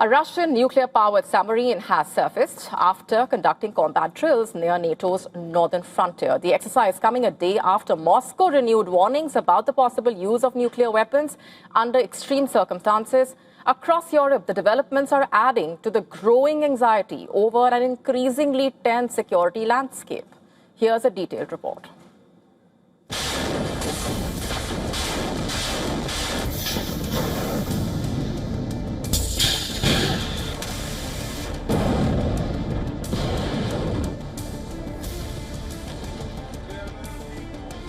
A Russian nuclear-powered submarine has surfaced after conducting combat drills near NATO's northern frontier. The exercise coming a day after Moscow renewed warnings about the possible use of nuclear weapons under extreme circumstances. Across Europe, the developments are adding to the growing anxiety over an increasingly tense security landscape. Here's a detailed report.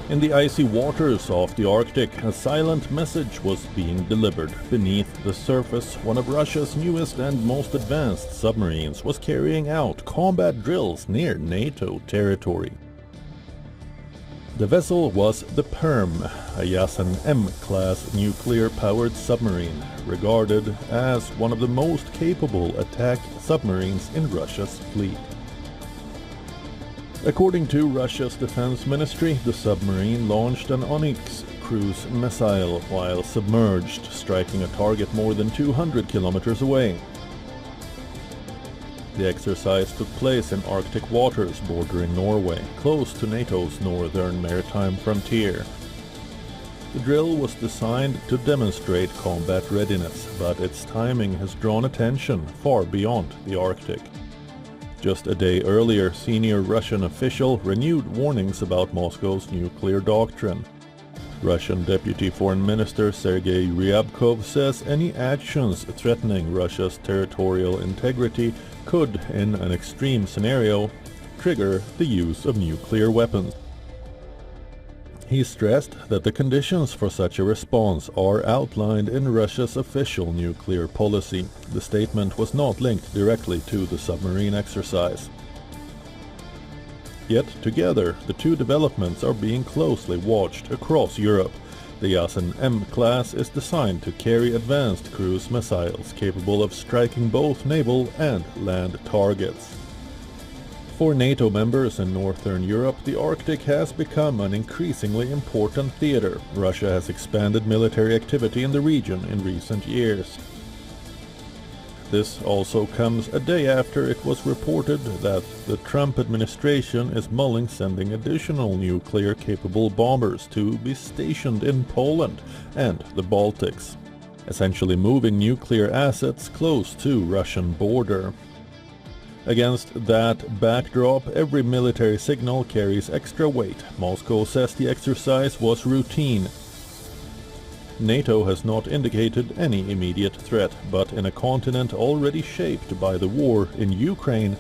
In the icy waters of the Arctic, a silent message was being delivered. Beneath the surface, one of Russia's newest and most advanced submarines was carrying out combat drills near NATO territory. The vessel was the Perm, a Yasen M-class nuclear-powered submarine, regarded as one of the most capable attack submarines in Russia's fleet. According to Russia's defense ministry, the submarine launched an Onyx cruise missile while submerged, striking a target more than 200 kilometers away. The exercise took place in Arctic waters bordering Norway, close to NATO's northern maritime frontier. The drill was designed to demonstrate combat readiness, but its timing has drawn attention far beyond the Arctic. Just a day earlier, senior Russian official renewed warnings about Moscow's nuclear doctrine. Russian Deputy Foreign Minister Sergei Ryabkov says any actions threatening Russia's territorial integrity could, in an extreme scenario, trigger the use of nuclear weapons. He stressed that the conditions for such a response are outlined in Russia's official nuclear policy. The statement was not linked directly to the submarine exercise. Yet together, the two developments are being closely watched across Europe. The Yasen M-class is designed to carry advanced cruise missiles capable of striking both naval and land targets. For NATO members in Northern Europe, the Arctic has become an increasingly important theater. Russia has expanded military activity in the region in recent years. This also comes a day after it was reported that the Trump administration is mulling sending additional nuclear-capable bombers to be stationed in Poland and the Baltics, essentially moving nuclear assets close to Russian border. Against that backdrop, every military signal carries extra weight. Moscow says the exercise was routine. NATO has not indicated any immediate threat, but in a continent already shaped by the war in Ukraine,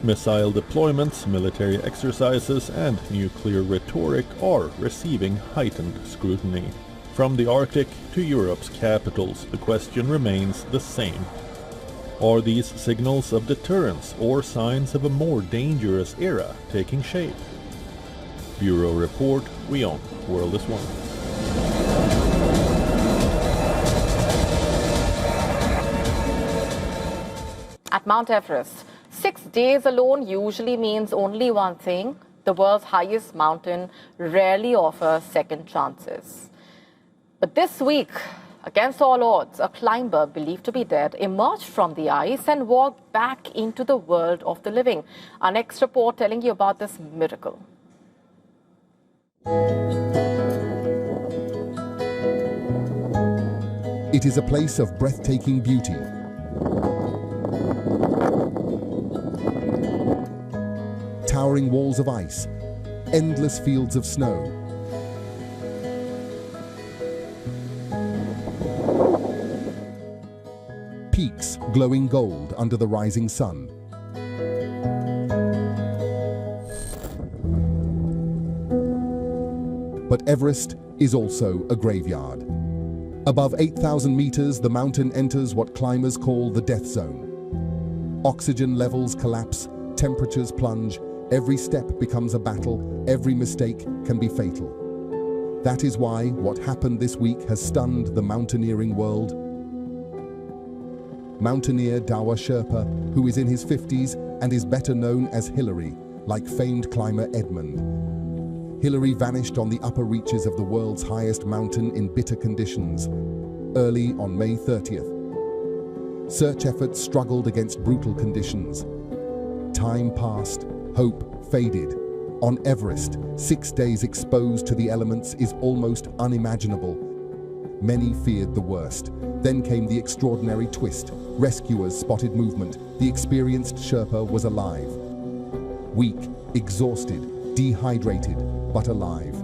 missile deployments, military exercises, and nuclear rhetoric are receiving heightened scrutiny. From the Arctic to Europe's capitals, the question remains the same. Are these signals of deterrence or signs of a more dangerous era taking shape? Bureau Report, WION, World is One. At Mount Everest, 6 days alone usually means only one thing: the world's highest mountain rarely offers second chances. But this week, against all odds, a climber believed to be dead emerged from the ice and walked back into the world of the living. Our next report telling you about this miracle. It is a place of breathtaking beauty. Towering walls of ice, endless fields of snow. Peaks glowing gold under the rising sun. But Everest is also a graveyard. Above 8,000 meters, the mountain enters what climbers call the death zone. Oxygen levels collapse, temperatures plunge, every step becomes a battle, every mistake can be fatal. That is why what happened this week has stunned the mountaineering world. Mountaineer Dawa Sherpa, who is in his 50s and is better known as Hillary, like famed climber Edmund. Hillary vanished on the upper reaches of the world's highest mountain in bitter conditions, early on May 30th. Search efforts struggled against brutal conditions. Time passed, hope faded. On Everest, 6 days exposed to the elements is almost unimaginable. Many feared the worst. Then came the extraordinary twist. Rescuers spotted movement. The experienced Sherpa was alive. Weak, exhausted, dehydrated, but alive.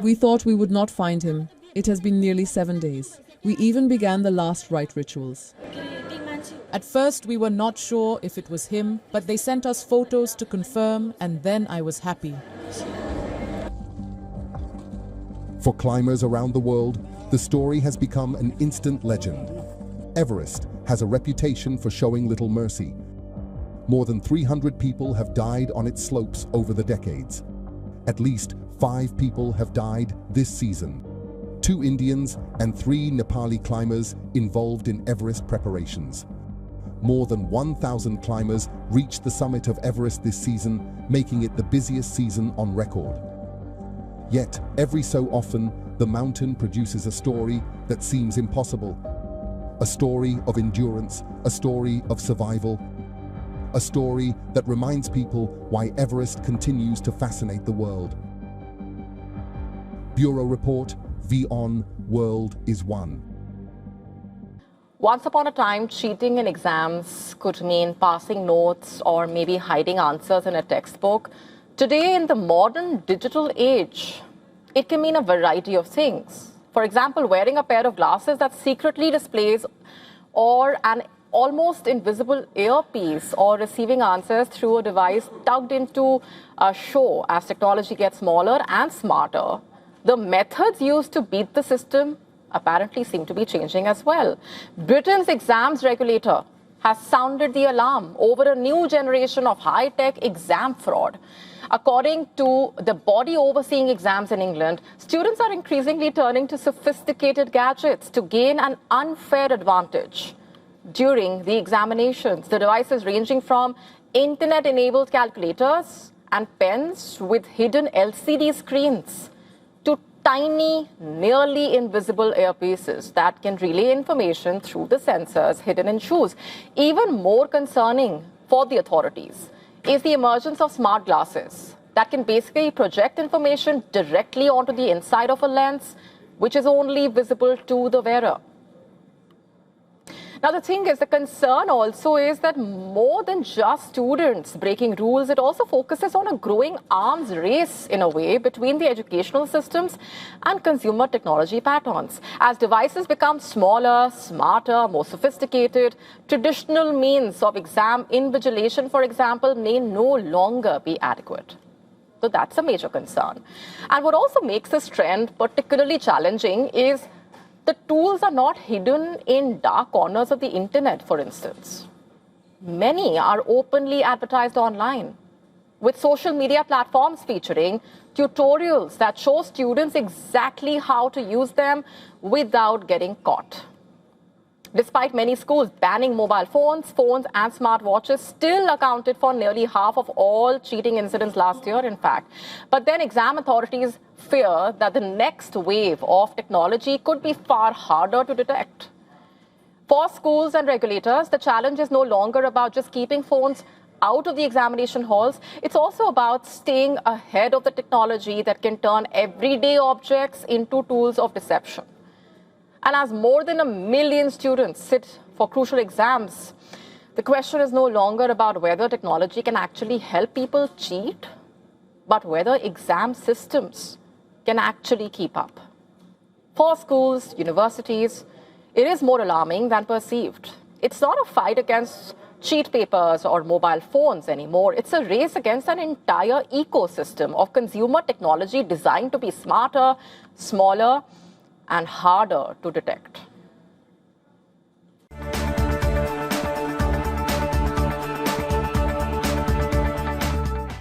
We thought we would not find him. It has been nearly 7 days. We even began the last rite rituals. At first, we were not sure if it was him, but they sent us photos to confirm, and then I was happy. For climbers around the world, the story has become an instant legend. Everest has a reputation for showing little mercy. More than 300 people have died on its slopes over the decades. At least 5 people have died this season. 2 Indians and 3 Nepali climbers involved in Everest preparations. More than 1,000 climbers reached the summit of Everest this season, making it the busiest season on record. Yet, every so often, the mountain produces a story that seems impossible. A story of endurance, a story of survival, a story that reminds people why Everest continues to fascinate the world. Bureau Report, WION World is One. Once upon a time, cheating in exams could mean passing notes or maybe hiding answers in a textbook. Today, in the modern digital age, it can mean a variety of things. For example, wearing a pair of glasses that secretly displays or an almost invisible earpiece, or receiving answers through a device tucked into a show as technology gets smaller and smarter. The methods used to beat the system apparently seem to be changing as well. Britain's exams regulator has sounded the alarm over a new generation of high-tech exam fraud. According to the body overseeing exams in England, students are increasingly turning to sophisticated gadgets to gain an unfair advantage during the examinations. The devices ranging from internet-enabled calculators and pens with hidden LCD screens to tiny, nearly invisible earpieces that can relay information through the sensors hidden in shoes. Even more concerning for the authorities is the emergence of smart glasses that can basically project information directly onto the inside of a lens, which is only visible to the wearer. Now, the thing is, the concern also is that more than just students breaking rules, it also focuses on a growing arms race, in a way, between the educational systems and consumer technology patterns. As devices become smaller, smarter, more sophisticated, traditional means of exam invigilation, for example, may no longer be adequate. So that's a major concern. And what also makes this trend particularly challenging is the tools are not hidden in dark corners of the internet, for instance. Many are openly advertised online, with social media platforms featuring tutorials that show students exactly how to use them without getting caught. Despite many schools banning mobile phones and smartwatches still accounted for nearly half of all cheating incidents last year, in fact. But then exam authorities fear that the next wave of technology could be far harder to detect. For schools and regulators, the challenge is no longer about just keeping phones out of the examination halls. It's also about staying ahead of the technology that can turn everyday objects into tools of deception. And as more than 1 million students sit for crucial exams, the question is no longer about whether technology can actually help people cheat, but whether exam systems can actually keep up. For schools, universities, it is more alarming than perceived. It's not a fight against cheat papers or mobile phones anymore. It's a race against an entire ecosystem of consumer technology designed to be smarter, smaller, and harder to detect.